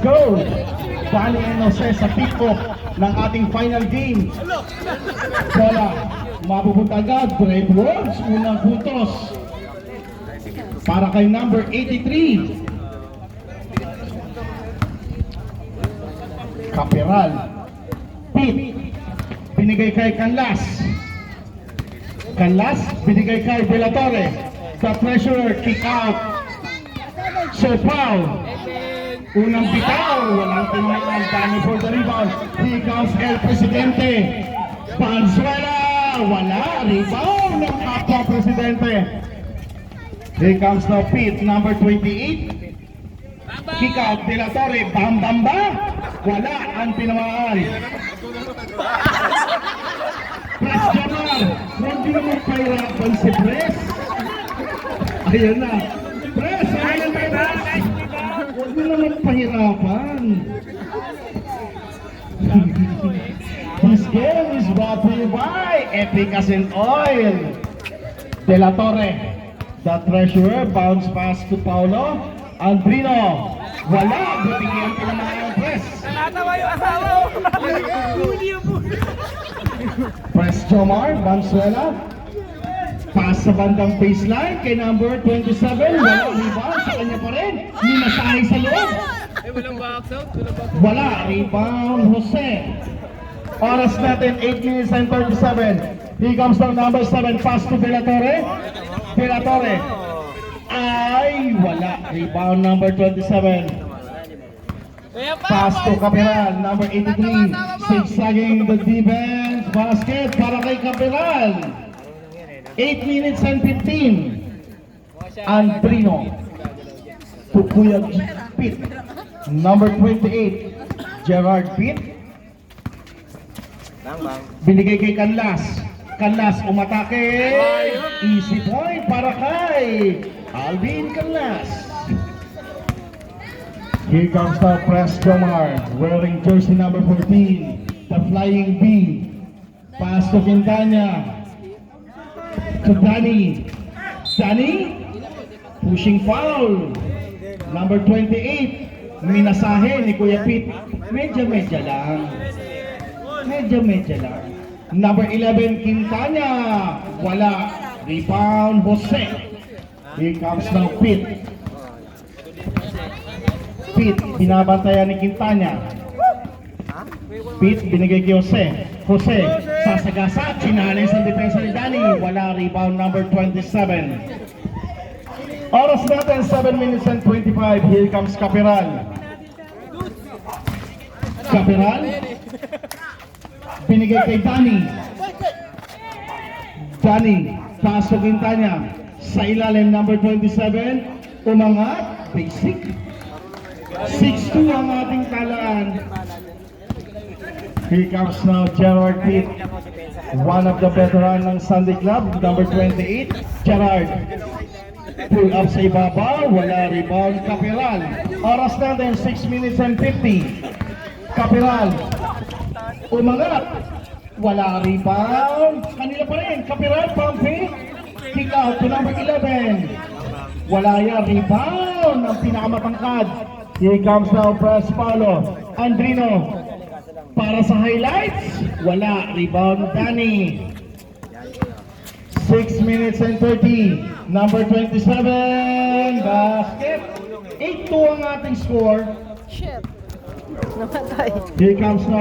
go! Danny and Jose sa pick-off ng ating final game. Bola, mapupunta agad. Brave Wolves, unang puntos. Para kay number 83. Kapiral. Pete, binigay kay Canlas. Canlas, binigay kay De La Torre. The treasurer, kick out. So foul. Unang bitaw, walang tinawag, Danny for the rebound. Here comes El Presidente. Panzuela, wala. Rebound ng kapwa Presidente. Here comes now Pete, number 28. Kick out, De La Torre, bam bam ba? Wala ang tinamaan. Press Jamar, hindi naman kahirapan si Press. Ayan na. Press, ayan na. Huwag mo naman pahirapan. This game is brought to you by Epicas and Oil. De La Torre, the treasurer, bounce pass to Paulo. Andrino, wala. Bibigyan ko naman ang press. Natawa yung asawa ko. Press Jomar, Banzuela. Pass sa bandang baseline kay number 27. Wala, rebound sa kanya pa rin. Minasahe sa loob. Walang box out. Wala, rebound Jose. Oras natin 8 minutes and 37. Here comes the number 7. Pass to De La Torre. De La Torre. Ay, wala. Rebound number 27. Pass to Capiral, number 83. Zigzagging the defense. Basket para kay Capiral. 8 minutes and 15. Andrino to Kuya Pete. Number 28. Gerard Pete. Binigay kay Canlas. Canlas umatake. Easy point para kay Alvin Canlas. Here comes the press Jomar, wearing jersey number 14, the flying B. Pass to Quintana. To Danny. Danny, pushing foul. Number 28, minasahe ni Kuya Pete. Medyo lang. Medyo lang. Number 11, Quintana. Wala. Rebound, Jose. Here comes now Pete. Pete, binabantayan ni Quintana. Pete, binigay kay Jose. Jose, sasagasa, chinaleng sa depensa ni Danny. Wala, rebound number 27. Oras natin, 7 minutes and 25. Here comes Capiral. Capiral, binigay kay Danny. Danny, pass to Quintana. Sa ilalim, number 27. Umangat, basic. 6-2 ang ating talaan. Here comes now Gerard Pete, one of the veteran ng Sunday Club, number 28, Gerard. Pull up sa ibabaw, wala, rebound, Capiral. Oras natin, 6 minutes and 50. Capiral, umangat, wala, rebound. Kanila pa rin, Capiral, pumping, kick out to number 11. Wala yan, rebound, ang pinakamatangkad. Here comes now press Paulo. Andrino. Para sa highlights. Wala. Rebound Danny. 6 minutes and 30. Number 27. Basket. 8-2 ang ating score. Shit. Namatay. Here comes now